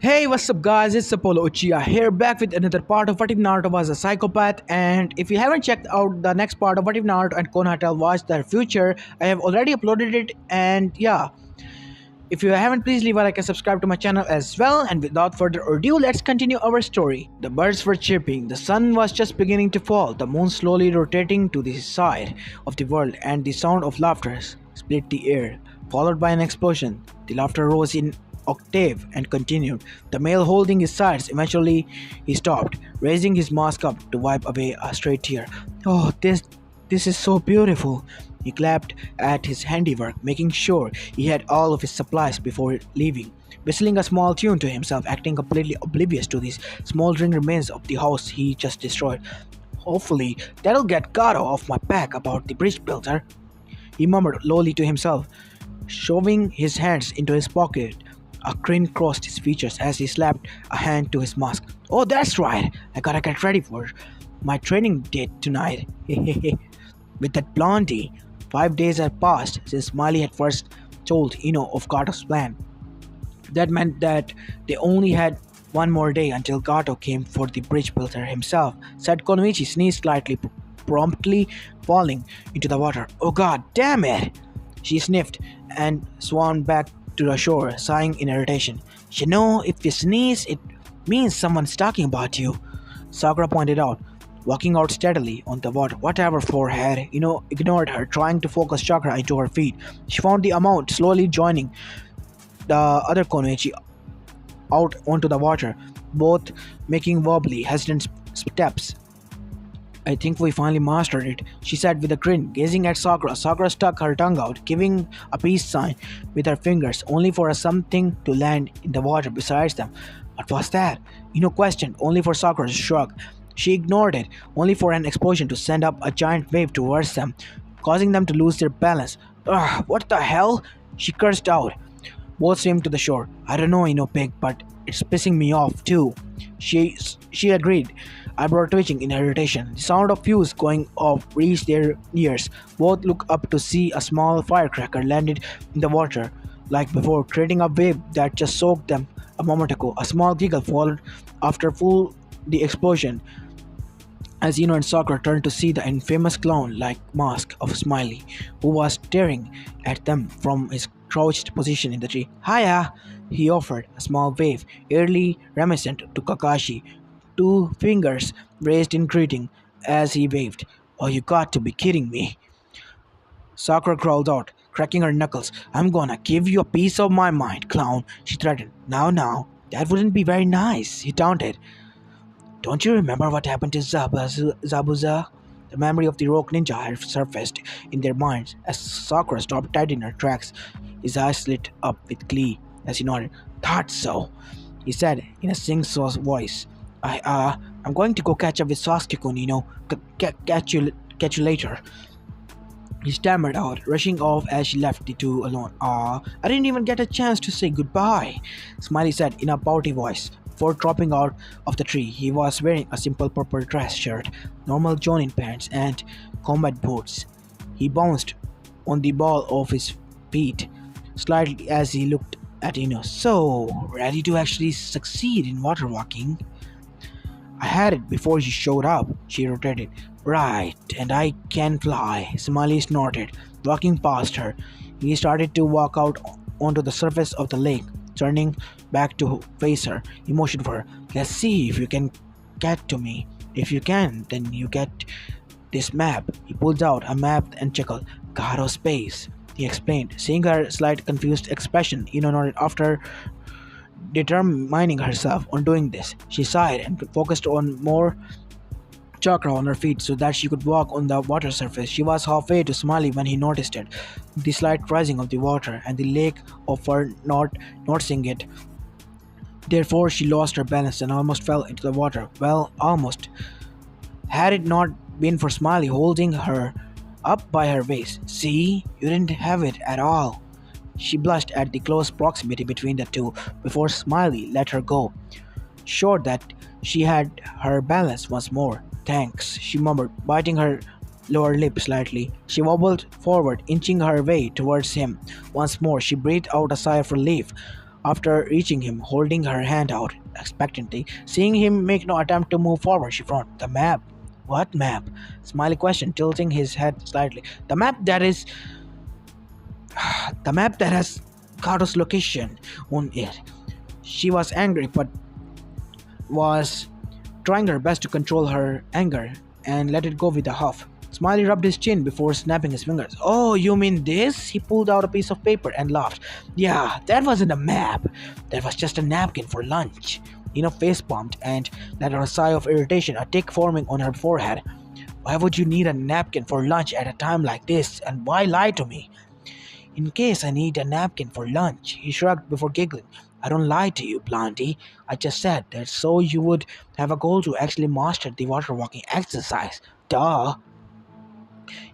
Hey, what's up, guys? It's Apollo Uchiha here, back with another part of What If Naruto Was a Psychopath. And if you haven't checked out the next part of What If Naruto and Konoha Watch Their Future, I have already uploaded it. And yeah, if you haven't, please leave a like and subscribe to my channel as well. And without further ado, let's continue our story. The birds were chirping, the sun was just beginning to fall, the moon slowly rotating to the side of the world, and the sound of laughter split the air, followed by an explosion. The laughter rose in octave and continued, the male holding his sides. Eventually, he stopped, raising his mask up to wipe away a stray tear. Oh, this is so beautiful. He clapped at his handiwork, making sure he had all of his supplies before leaving, whistling a small tune to himself, acting completely oblivious to these smoldering remains of the house he just destroyed. Hopefully, that'll get Gato off my back about the bridge builder, he murmured lowly to himself, shoving his hands into his pocket. A grin crossed his features as he slapped a hand to his mask. Oh, that's right. I gotta get ready for my training date tonight. With that blondie. 5 days had passed since Smiley had first told Ino of Gato's plan. That meant that they only had one more day until Gato came for the bridge builder himself, said Konomichi, sneezed slightly, promptly falling into the water. Oh god damn it! She sniffed and swam back to the shore, sighing in irritation. You know, if you sneeze, it means someone's talking about you, Sakura pointed out, walking out steadily on the water. Whatever, forehead. Ignored her, trying to focus chakra into her feet. She found the amount slowly joining the other Konoichi out onto the water, both making wobbly, hesitant steps. I think we finally mastered it, she said with a grin, gazing at Sakura. Sakura stuck her tongue out, giving a peace sign with her fingers, only for something to land in the water besides them. What was that? Questioned, only for Sakura to shrug. She ignored it, only for an explosion to send up a giant wave towards them, causing them to lose their balance. Ugh, what the hell? She cursed out. Both swam to the shore. I don't know, pig, but it's pissing me off too. She agreed, eyebrow twitching in irritation. The sound of fuse going off reached their ears. Both looked up to see a small firecracker landed in the water, like before, creating a wave that just soaked them a moment ago. A small giggle followed after full the explosion, as Ino and Sakura turned to see the infamous clown-like mask of Smiley, who was staring at them from his crouched position in the tree. Hiya! He offered, a small wave, eerily reminiscent to Kakashi, two fingers raised in greeting as he waved. Oh, you got to be kidding me. Sakura growled out, cracking her knuckles. I'm gonna give you a piece of my mind, clown, she threatened. Now, that wouldn't be very nice, he taunted. Don't you remember what happened to Zabuza? The memory of the rogue ninja had surfaced in their minds as Sakura stopped dead in her tracks. His eyes lit up with glee as he nodded. Thought so, he said in a sing-song voice. I'm going to go catch up with Sasuke-kun, catch you later. He stammered out, rushing off as she left the two alone. I didn't even get a chance to say goodbye, Smiley said in a pouty voice. Before dropping out of the tree, he was wearing a simple purple dress shirt, normal jonin pants, and combat boots. He bounced on the ball of his feet slightly as he looked at Ino. So, ready to actually succeed in water walking? I had it before you showed up, she rotated. Right, and I can fly, Smiley snorted, walking past her. He started to walk out onto the surface of the lake, turning back to face her. He motioned for her. Let's see if you can get to me. If you can, then you get this map. He pulled out a map and chuckled. Gato space, he explained. Seeing her slight confused expression, nodded after determining herself on doing this. She sighed and focused on more chakra on her feet so that she could walk on the water surface. She was halfway to Smiley when he noticed it, the slight rising of the water and the lake of her not noticing it. Therefore, she lost her balance and almost fell into the water. Well, almost. Had it not been for Smiley holding her up by her waist. See, you didn't have it at all. She blushed at the close proximity between the two before Smiley let her go, sure that she had her balance once more. Thanks, she murmured, biting her lower lip slightly. She wobbled forward, inching her way towards him. Once more, she breathed out a sigh of relief after reaching him, holding her hand out expectantly. Seeing him make no attempt to move forward, she frowned. The map. What map? Smiley questioned, tilting his head slightly. The map that has Gato's location on it. She was angry, but was trying her best to control her anger and let it go with a huff. Smiley rubbed his chin before snapping his fingers. Oh, you mean this? He pulled out a piece of paper and laughed. Yeah, that wasn't a map. That was just a napkin for lunch. Ina face palmed and let out a sigh of irritation, a tick forming on her forehead. Why would you need a napkin for lunch at a time like this? And why lie to me? In case I need a napkin for lunch, he shrugged before giggling. I don't lie to you, Blondie. I just said that so you would have a goal to actually master the water walking exercise. Duh.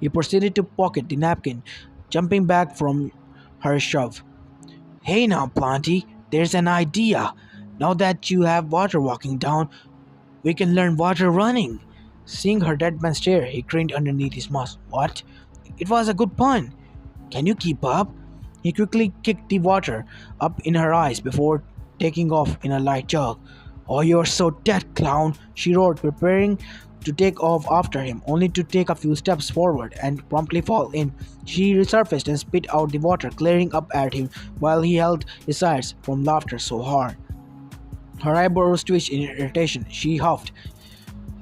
He proceeded to pocket the napkin, jumping back from her shove. Hey now, Blondie, there's an idea. Now that you have water walking down, we can learn water running. Seeing her dead man stare, he grinned underneath his mask. What? It was a good pun. Can you keep up? He quickly kicked the water up in her eyes before taking off in a light jog. Oh, you're so dead, clown, she roared, preparing to take off after him, only to take a few steps forward and promptly fall in. She resurfaced and spit out the water, glaring up at him while he held his sides from laughter so hard. Her eyebrows twitched in irritation. She huffed,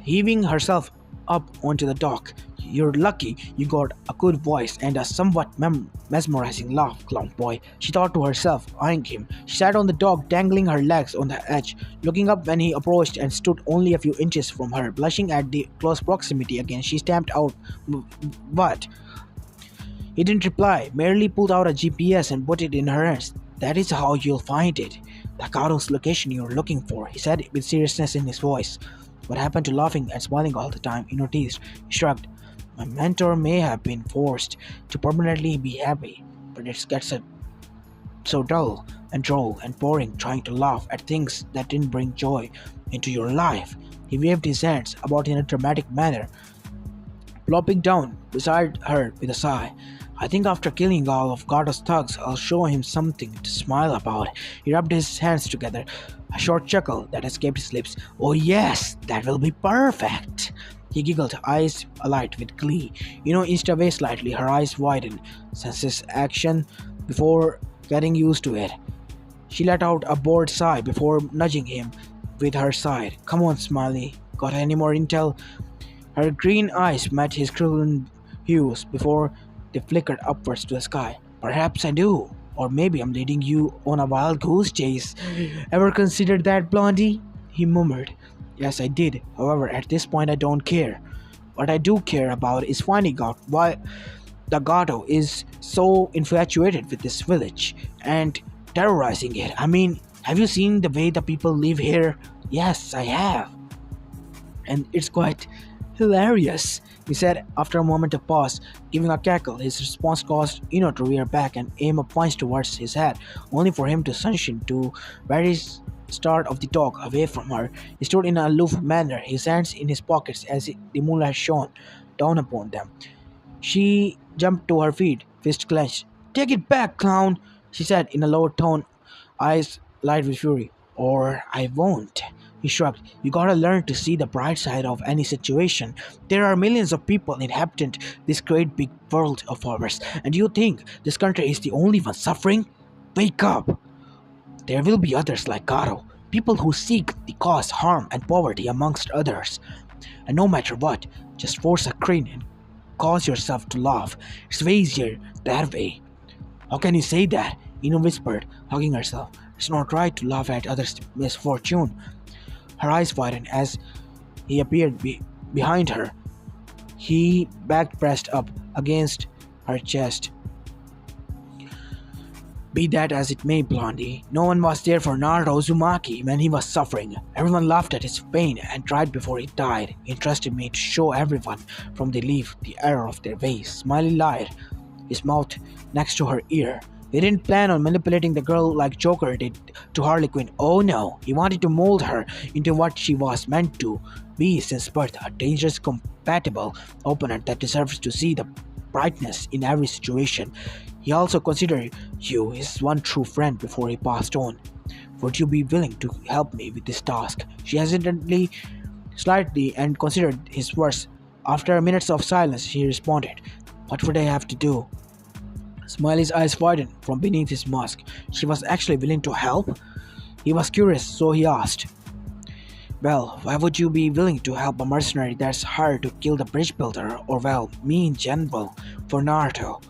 heaving herself up onto the dock. You're lucky you got a good voice and a somewhat mesmerizing laugh, clown boy, she thought to herself, eyeing him. She sat on the dock, dangling her legs on the edge, looking up when he approached and stood only a few inches from her. Blushing at the close proximity again, she stamped out, What? He didn't reply, merely pulled out a GPS and put it in her hands. That is how you'll find it. The Gato's location you're looking for, he said with seriousness in his voice. What happened to laughing and smiling all the time? He noticed. He shrugged. My mentor may have been forced to permanently be happy, but it gets so dull and droll and boring trying to laugh at things that didn't bring joy into your life. He waved his hands about in a dramatic manner, plopping down beside her with a sigh. I think after killing all of Gato's thugs, I'll show him something to smile about. He rubbed his hands together, a short chuckle that escaped his lips. Oh yes, that will be perfect. He giggled, eyes alight with glee. Inched away slightly, her eyes widened, senses action before getting used to it. She let out a bored sigh before nudging him with her side. Come on, Smiley. Got any more intel? Her green eyes met his crimson hues before they flickered upwards to the sky. Perhaps I do. Or maybe I'm leading you on a wild goose chase. Ever considered that, Blondie? He murmured. Yes, I did. However, at this point I don't care. What I do care about is finding out why the Gato is so infatuated with this village and terrorizing it. I mean, have you seen the way the people live here? Yes, I have. And it's quite hilarious, he said after a moment of pause, giving a cackle. His response caused Ino to rear back and aim a punch towards his head, only for him to sunshine to very start of the talk away from her. He stood in an aloof manner, his hands in his pockets as the moonlight shone down upon them. She jumped to her feet, fist clenched. Take it back, clown, she said in a low tone, eyes light with fury. Or I won't. He shrugged. You gotta learn to see the bright side of any situation. There are millions of people inhabiting this great big world of ours, and you think this country is the only one suffering? Wake up! There will be others like Gato, people who seek to cause harm and poverty amongst others. And no matter what, just force a grin and cause yourself to laugh. It's way easier that way. How can you say that? Ino whispered, hugging herself. It's not right to laugh at others' misfortune. Her eyes widened as he appeared behind her. He back pressed up against her chest. Be that as it may, Blondie, no one was there for Naruto Uzumaki when he was suffering. Everyone laughed at his pain and tried before he died. He entrusted me to show everyone from the leaf the error of their ways. Smiley lied, his mouth next to her ear. He didn't plan on manipulating the girl like Joker did to Harley Quinn. Oh no, he wanted to mold her into what she was meant to be since birth, a dangerous, compatible opponent that deserves to see the brightness in every situation. He also considered you his one true friend before he passed on. Would you be willing to help me with this task? She hesitated slightly and considered his words. After minutes of silence, she responded, "What would I have to do?" Smiley's eyes widened from beneath his mask. She was actually willing to help? He was curious, so he asked, "Well, why would you be willing to help a mercenary that's hired to kill the bridge builder, or well, me in general, for Naruto?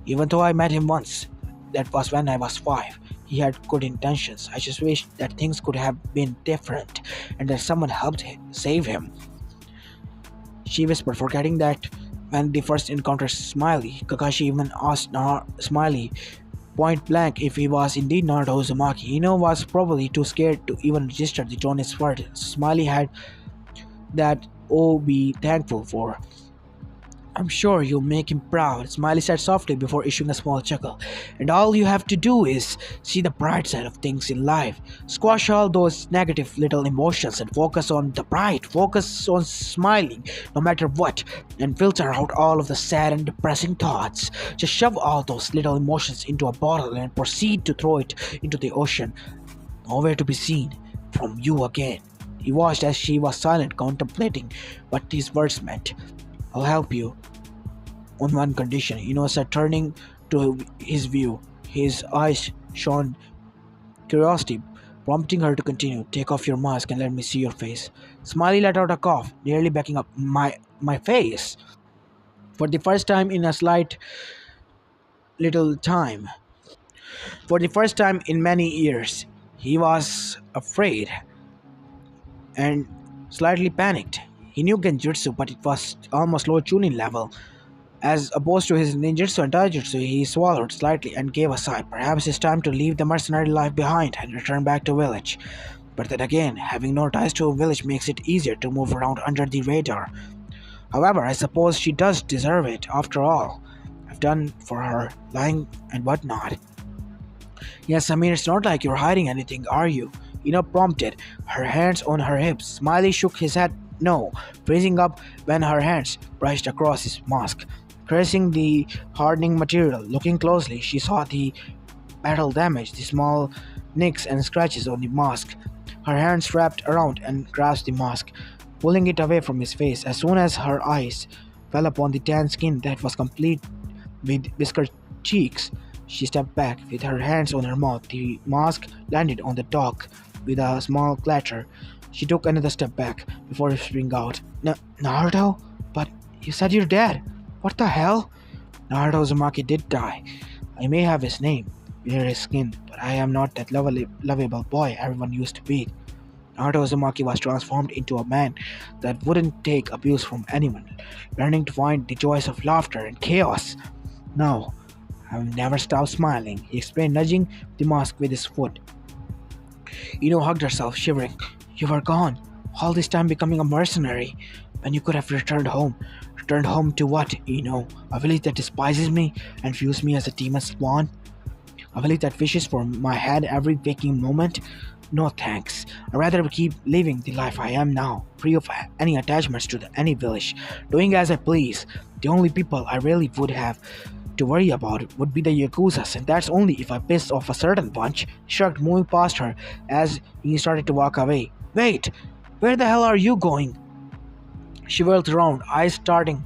Even though I met him once, that was when I was 5. He had good intentions. I just wish that things could have been different and that someone helped save him." She whispered, forgetting that when they first encountered Smiley, Kakashi even asked Smiley point blank if he was indeed Naruto Uzumaki. Ino was probably too scared to even register the tone his word. Smiley had that oh be thankful for. "I'm sure you'll make him proud," Smiley said softly before issuing a small chuckle. "And all you have to do is see the bright side of things in life. Squash all those negative little emotions and focus on the bright. Focus on smiling no matter what, and filter out all of the sad and depressing thoughts. Just shove all those little emotions into a bottle and proceed to throw it into the ocean. Nowhere to be seen from you again." He watched as she was silent, contemplating what his words meant. "I'll help you on one condition," said, turning to his view. His eyes shone curiosity, prompting her to continue. "Take off your mask and let me see your face." Smiley let out a cough, nearly backing up. My face?" For the first time in a slight little time. For the first time in many years, he was afraid and slightly panicked. He knew Genjutsu, but it was almost low tuning level. As opposed to his ninjutsu and taijutsu, he swallowed slightly and gave a sigh. Perhaps it's time to leave the mercenary life behind and return back to village. But then again, having no ties to a village makes it easier to move around under the radar. However, I suppose she does deserve it. After all I've done for her, lying and whatnot. "Yes, I mean, it's not like you're hiding anything, are you?" Prompted, her hands on her hips. Smiley shook his head no, freezing up when her hands brushed across his mask, caressing the hardening material. Looking closely, she saw the battle damage, the small nicks and scratches on the mask. Her hands wrapped around and grasped the mask, pulling it away from his face. As soon as her eyes fell upon the tan skin that was complete with whiskered cheeks, she stepped back with her hands on her mouth. The mask landed on the dock with a small clatter. She took another step back before whispering out, Naruto? But you said you're dead. What the hell?" "Naruto Uzumaki did die. I may have his name, wear his skin, but I am not that lovable boy everyone used to be. Naruto Uzumaki was transformed into a man that wouldn't take abuse from anyone, learning to find the joys of laughter and chaos. Now, I've never stopped smiling," he explained, nudging the mask with his foot. Hugged herself, shivering. "You were gone, all this time becoming a mercenary, when you could have returned home. Returned home to what, A village that despises me and views me as a demon spawn? A village that wishes for my head every waking moment? No thanks. I'd rather keep living the life I am now, free of any attachments to any village, doing as I please. The only people I really would have to worry about would be the Yakuzas, and that's only if I piss off a certain bunch." He shrugged, moving past her as he started to walk away. "Wait, where the hell are you going?" She whirled around, eyes starting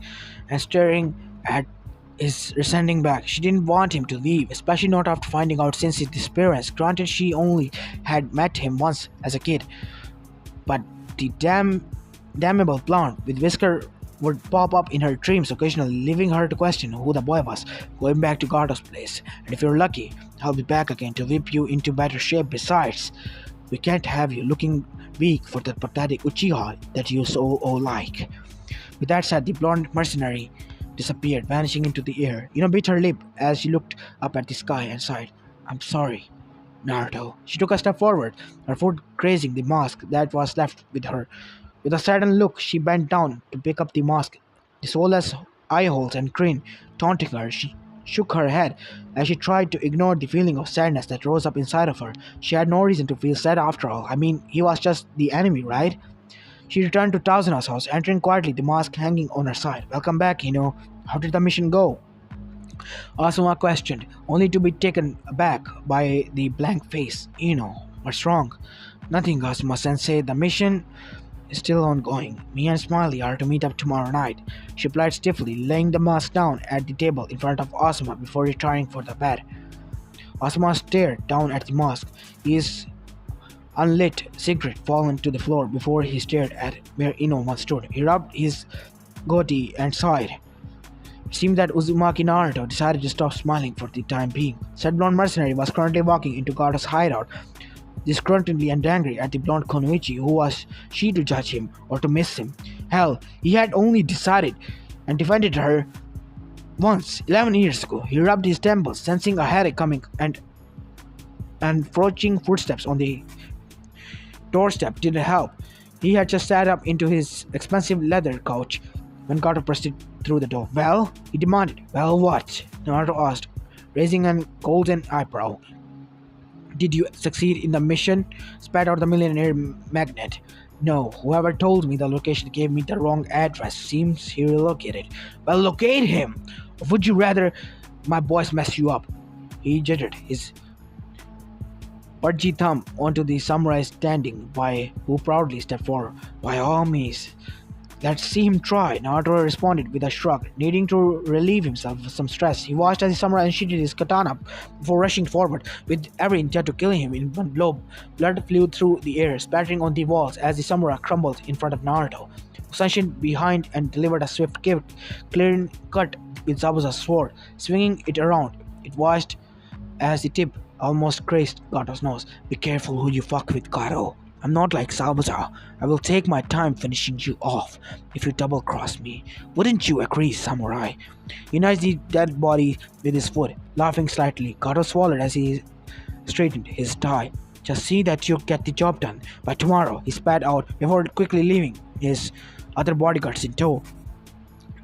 and staring at his descending back. She didn't want him to leave, especially not after finding out since his disappearance. Granted, she only had met him once as a kid, but the damnable blonde with whisker would pop up in her dreams occasionally, leaving her to question who the boy was. "Going back to Gato's place, and if you're lucky, I'll be back again to whip you into better shape. Besides, we can't have you looking weak for that pathetic Uchiha that you so like." With that said, the blonde mercenary disappeared, vanishing into the air. Bit her lip as she looked up at the sky and sighed. "I'm sorry, Naruto." She took a step forward, her foot grazing the mask that was left with her. With a saddened look, she bent down to pick up the mask, the soulless eye holes, and grinned, taunting her. She shook her head as she tried to ignore the feeling of sadness that rose up inside of her. She had no reason to feel sad after all. I mean, he was just the enemy, right? She returned to Tazuna's house, entering quietly, the mask hanging on her side. "Welcome back, How did the mission go?" Asuma questioned, only to be taken aback by the blank face. What's wrong? Nothing, Asuma-sensei. The mission is still ongoing. Me and Smiley are to meet up tomorrow night. She replied stiffly, laying the mask down at the table in front of Asuma before retiring for the bed. Asuma stared down at the mask. His unlit cigarette fallen to the floor before he stared at where Ino once stood. He rubbed his goatee and sighed. It seemed that Uzumaki Naruto decided to stop smiling for the time being. Said blonde mercenary was currently walking into Gato's hideout, disgruntledly and angry at the blonde Konoichi. Who was she to judge him or to miss him? Hell, he had only decided and defended her once, 11 years ago. He rubbed his temples, sensing a headache coming, and approaching footsteps on the doorstep didn't help. He had just sat up into his expensive leather couch when Gato pressed it through the door. Well? He demanded. Well, what? Naruto asked, raising a golden eyebrow. Did you succeed in the mission? Spat out the millionaire magnate. No, whoever told me the location gave me the wrong address. Seems he relocated. Well, locate him! Or would you rather my boys mess you up? He jittered his pudgy thumb onto the samurai standing by, who proudly stepped forward. By all means, let's see him try. Naruto responded with a shrug, needing to relieve himself of some stress. He watched as the samurai unsheathed his katana before rushing forward with every intent to kill him in one blow. Blood flew through the air, spattering on the walls as the samurai crumbled in front of Naruto, who slashed behind and delivered a swift clean cut with Zabuza's sword, swinging it around. It watched as the tip almost grazed Gato's nose. Be careful who you fuck with, Gato. I'm not like Zabuza. I will take my time finishing you off if you double-cross me. Wouldn't you agree, samurai? He nudged the dead body with his foot, laughing slightly. Gato swallowed as he straightened his tie. Just see that you get the job done by tomorrow, he spat out before quickly leaving his other bodyguards in tow.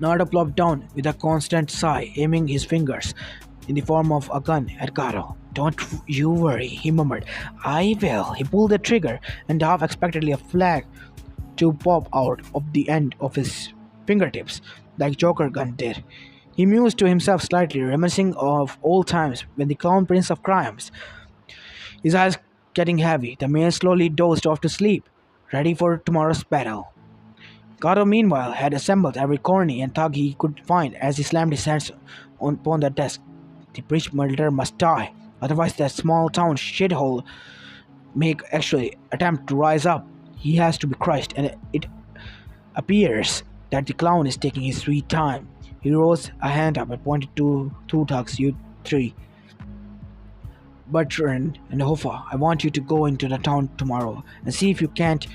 Naruto plopped down with a constant sigh, aiming his fingers in the form of a gun at Gato. Don't you worry, he murmured. I will. He pulled the trigger, and half-expectedly a flag to pop out of the end of his fingertips, like Joker gun did. He mused to himself slightly, reminiscing of old times when the clown prince of crimes. His eyes getting heavy, the man slowly dozed off to sleep, ready for tomorrow's battle. Gato, meanwhile, had assembled every corny and thug he could find as he slammed his hands upon the desk. The bridge murderer must die. Otherwise, that small-town shithole may actually attempt to rise up. He has to be crushed, and it appears that the clown is taking his sweet time. He rose a hand up and pointed to two thugs, you three. Bertrand and Hoffa, I want you to go into the town tomorrow and see if you can't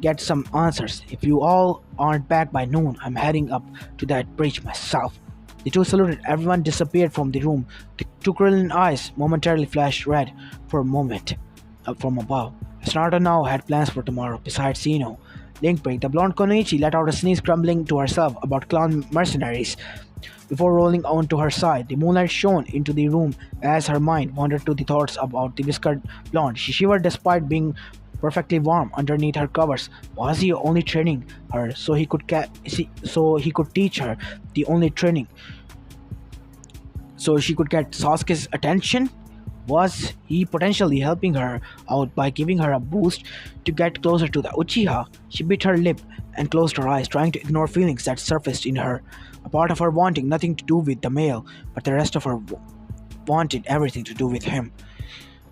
get some answers. If you all aren't back by noon, I'm heading up to that bridge myself. The two saluted. Everyone disappeared from the room. The two Krillin eyes momentarily flashed red for a moment up from above. As Naruto now had plans for tomorrow, besides Ino. Link break. The blonde Konoichi let out a sneeze, grumbling to herself about clown mercenaries before rolling onto her side. The moonlight shone into the room as her mind wandered to the thoughts about the whiskered blonde. She shivered despite being perfectly warm underneath her covers. Was he only training her so he could teach her the only training so she could get Sasuke's attention? Was he potentially helping her out by giving her a boost to get closer to the Uchiha? She bit her lip and closed her eyes, trying to ignore feelings that surfaced in her. A part of her wanting nothing to do with the male, but the rest of her wanted everything to do with him.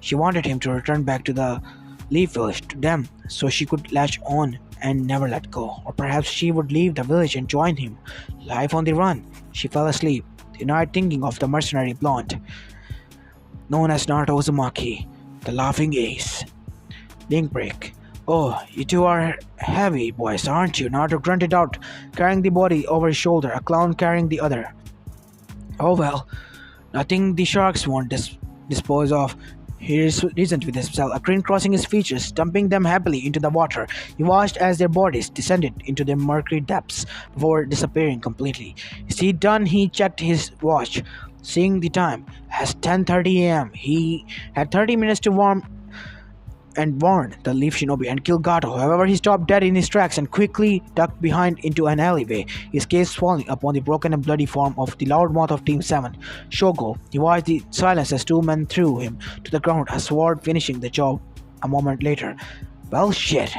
She wanted him to return back to the Leaf Village, to them, so she could latch on and never let go. Or perhaps she would leave the village and join him. Life on the run. She fell asleep, the night thinking of the mercenary blonde, known as Naruto Uzumaki, the laughing ace. Link break. Oh, you two are heavy boys, aren't you? Naruto grunted out, carrying the body over his shoulder, a clown carrying the other. Oh well, nothing the sharks won't dispose of. He reasoned with himself, a grin crossing his features, dumping them happily into the water. He watched as their bodies descended into the murky depths before disappearing completely. Is he done? He checked his watch, seeing the time as 10:30 a.m. He had 30 minutes to warn the Leaf Shinobi and kill Gato. However, he stopped dead in his tracks and quickly ducked behind into an alleyway, his gaze falling upon the broken and bloody form of the loudmouth of Team 7, Shogo. He watched the silence as two men threw him to the ground, a sword finishing the job a moment later. Well, shit.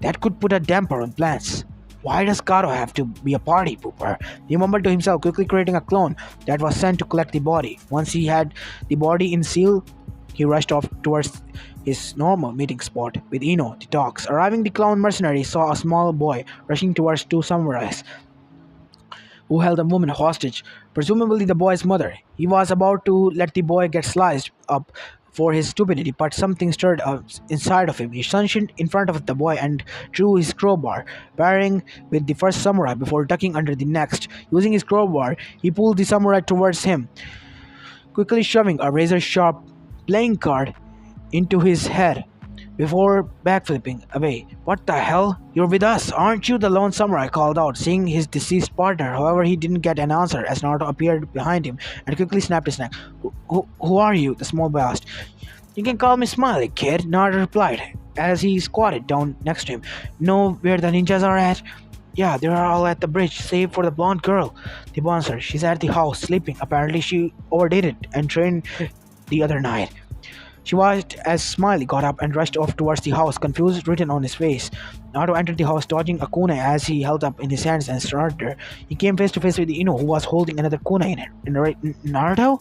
That could put a damper on plans. Why does Gato have to be a party pooper? He mumbled to himself, quickly creating a clone that was sent to collect the body. Once he had the body in seal, he rushed off towards his normal meeting spot with Ino, the dogs. Arriving, the clown mercenary saw a small boy rushing towards two samurais who held a woman hostage, presumably the boy's mother. He was about to let the boy get sliced up for his stupidity, but something stirred up inside of him. He shunched in front of the boy and drew his crowbar, parrying with the first samurai before ducking under the next. Using his crowbar, he pulled the samurai towards him, quickly shoving a razor-sharp playing card into his head before backflipping away. What the hell? You're with us, aren't you? The lone samurai called out, seeing his deceased partner. However, he didn't get an answer as Naruto appeared behind him and quickly snapped his neck. Who are you? The small boy asked. You can call me Smiley, kid, Naruto replied as he squatted down next to him. Know where the ninjas are at? Yeah, they're all at the bridge, save for the blonde girl. The boy answered. She's at the house, sleeping. Apparently she overdid it and trained the other night. She watched as Smiley got up and rushed off towards the house, confused written on his face. Naruto entered the house, dodging a kunai as he held up in his hands and started her. He came face to face with Ino, who was holding another kunai in her. Naruto?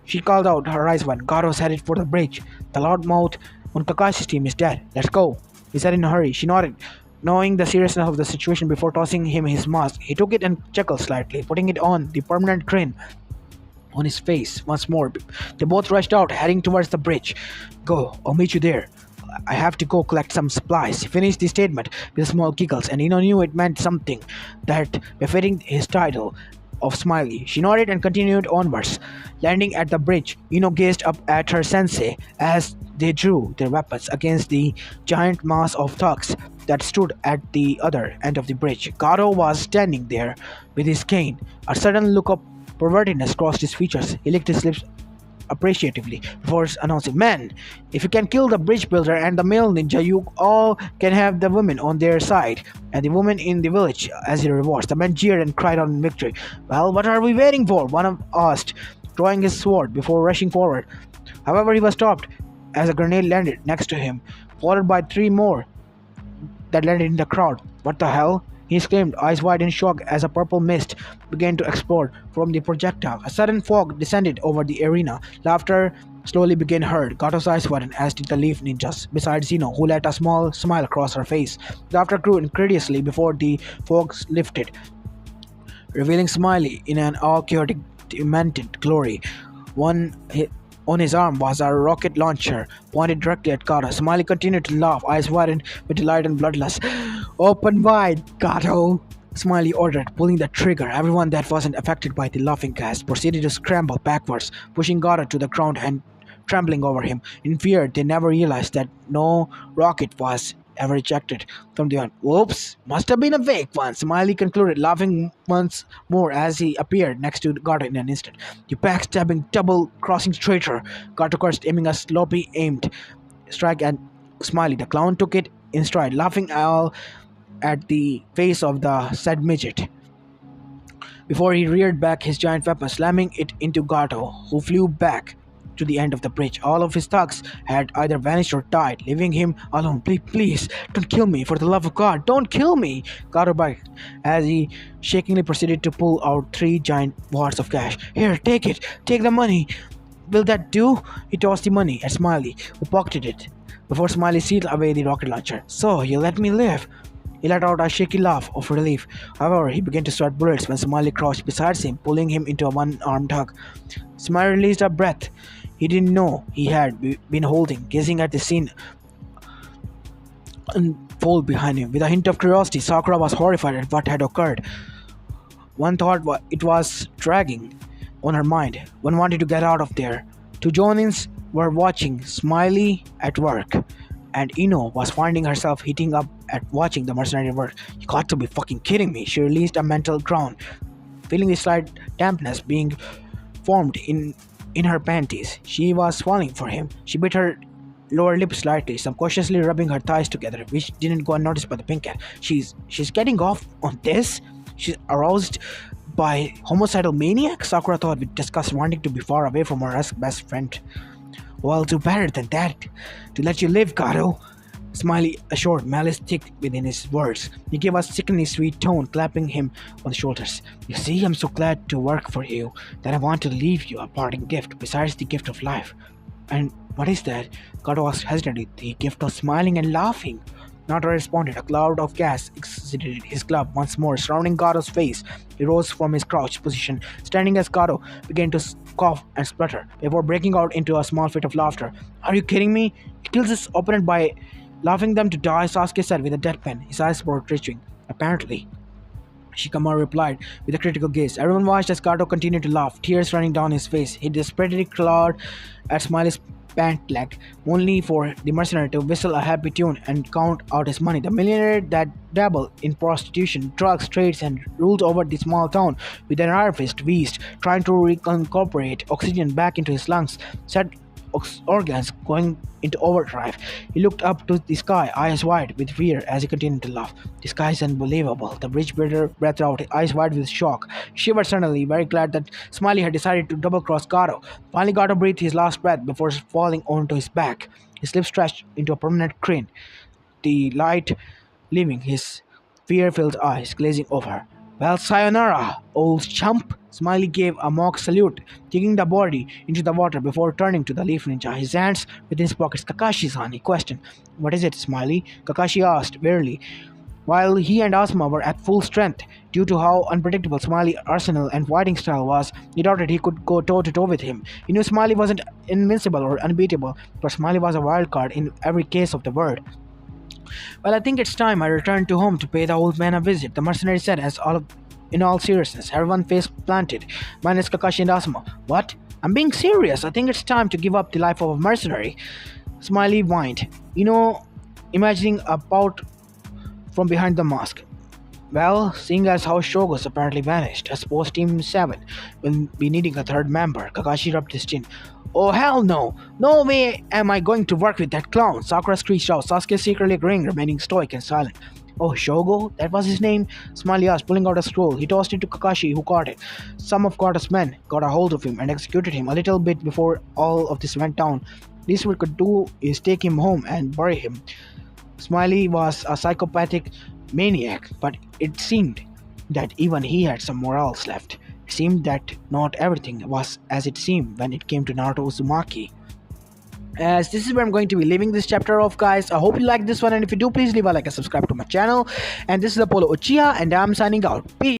She called out, her eyes wide. Gato's headed for the bridge. The loudmouth on Kakashi's team is dead. Let's go, he said in a hurry. She nodded, knowing the seriousness of the situation before tossing him his mask. He took it and chuckled slightly, putting it on, the permanent grin on his face once more. They both rushed out, heading towards the bridge. Go, I'll meet you there. I have to go collect some supplies. He finished the statement with small giggles, and Ino knew it meant something that befitting his title of Smiley. She nodded and continued onwards. Landing at the bridge, Ino gazed up at her sensei as they drew their weapons against the giant mass of thugs that stood at the other end of the bridge. Gato was standing there with his cane. A sudden look of pervertedness crossed his features. He licked his lips appreciatively before announcing, Man, if you can kill the bridge builder and the male ninja, you all can have the women on their side and the women in the village as your rewards. The men jeered and cried out in victory. Well, what are we waiting for? One of them asked, drawing his sword before rushing forward. However, he was stopped as a grenade landed next to him, followed by three more that landed in the crowd. What the hell? He screamed, eyes wide in shock, as a purple mist began to explode from the projectile. A sudden fog descended over the arena. Laughter slowly began heard. Gato's eyes widened, as did the Leaf Ninjas, besides Zeno, who let a small smile cross her face. Laughter grew incredulously before the fog lifted, revealing Smiley in an all-chaotic, demented glory. On his arm was a rocket launcher pointed directly at Gato. Smiley continued to laugh, eyes widened with delight and bloodlust. Open wide, Gato! Smiley ordered, pulling the trigger. Everyone that wasn't affected by the laughing gas proceeded to scramble backwards, pushing Gato to the ground and trampling over him. In fear, they never realized that no rocket was ever ejected from the gun. Whoops, must have been a fake one, Smiley concluded, laughing once more as he appeared next to Gato in an instant. You backstabbing, double-crossing traitor, Gato cursed, aiming a sloppy aimed strike at Smiley. The clown took it in stride, laughing all at the face of the said midget before he reared back his giant weapon, slamming it into Gato, who flew back to the end of the bridge. All of his thugs had either vanished or died, leaving him alone. Please, don't kill me, for the love of God, don't kill me, Gato begged, as he shakingly proceeded to pull out three giant wads of cash. Here, take it, take the money. Will that do? He tossed the money at Smiley, who pocketed it, before Smiley sealed away the rocket launcher. So, you let me live? He let out a shaky laugh of relief. However, he began to sweat bullets when Smiley crouched beside him, pulling him into a one-armed hug. Smiley released a breath he didn't know he had been holding, gazing at the scene unfold behind him. With a hint of curiosity, Sakura was horrified at what had occurred. One thought it was dragging on her mind. One wanted to get out of there. Two Jonins were watching Smiley at work, and Ino was finding herself heating up at watching the mercenary work. You got to be fucking kidding me. She released a mental groan, feeling the slight dampness being formed in her panties. She was falling for him. She bit her lower lip slightly, subconsciously rubbing her thighs together, which didn't go unnoticed by the pink cat. She's getting off on this? She's aroused by homicidal maniac? Sakura thought with disgust, wanting to be far away from her best friend. Well, do better than that. To let you live, Gato. Smiley assured, malice thick within his words. He gave a sickeningly sweet tone, clapping him on the shoulders. You see, I'm so glad to work for you that I want to leave you a parting gift besides the gift of life. And what is that? Gato asked hesitantly. The gift of smiling and laughing. Naruto responded. A cloud of gas exited his club once more, surrounding Gato's face. He rose from his crouched position, standing as Gato began to cough and splutter before breaking out into a small fit of laughter. Are you kidding me? He kills his opponent by laughing them to die, Sasuke said with a deadpan. His eyes were twitching. Apparently. Shikamaru replied with a critical gaze. Everyone watched as Gato continued to laugh, tears running down his face. He desperately clawed at Smiley's pant leg, only for the mercenary to whistle a happy tune and count out his money. The millionaire that dabbled in prostitution, drugs, trades, and ruled over the small town with an iron fist wheezed, trying to reincorporate oxygen back into his lungs, said organs going into overdrive. He looked up to the sky, eyes wide with fear as he continued to laugh. The sky is unbelievable. The bridge builder breathed out, eyes wide with shock. He shivered suddenly, very glad that Smiley had decided to double-cross Gato. Finally, Gato breathed his last breath before falling onto his back. His lips stretched into a permanent grin, the light leaving his fear-filled eyes glazing over. Well, sayonara, old chump! Smiley gave a mock salute, kicking the body into the water before turning to the leaf ninja, his hands within his pockets. Kakashi-san, he questioned. What is it, Smiley? Kakashi asked, wearily. While he and Asuma were at full strength, due to how unpredictable Smiley's arsenal and fighting style was, he doubted he could go toe-to-toe with him. He knew Smiley wasn't invincible or unbeatable, but Smiley was a wild card in every case of the word. Well, I think it's time I returned to home to pay the old man a visit, the mercenary said in all seriousness, everyone face planted, minus Kakashi and Asuma. What? I'm being serious. I think it's time to give up the life of a mercenary. Smiley whined, imagining a pout from behind the mask. Well, seeing as how Shogo's apparently vanished, I suppose Team 7 will be needing a third member. Kakashi rubbed his chin. Oh hell no! No way am I going to work with that clown! Sakura screeched out, Sasuke secretly agreeing, remaining stoic and silent. Oh, Shogo? That was his name? Smiley asked, pulling out a scroll. He tossed it to Kakashi, who caught it. Some of Kata's men got a hold of him and executed him a little bit before all of this went down. Least we could do is take him home and bury him. Smiley was a psychopathic maniac, but it seemed that even he had some morals left. It seemed that not everything was as it seemed when it came to Naruto Uzumaki. As this is where I'm going to be leaving this chapter off, guys. I hope you like this one, and if you do, please leave a like and subscribe to my channel. And this is Apollo Uchiha, and I'm signing out. Peace.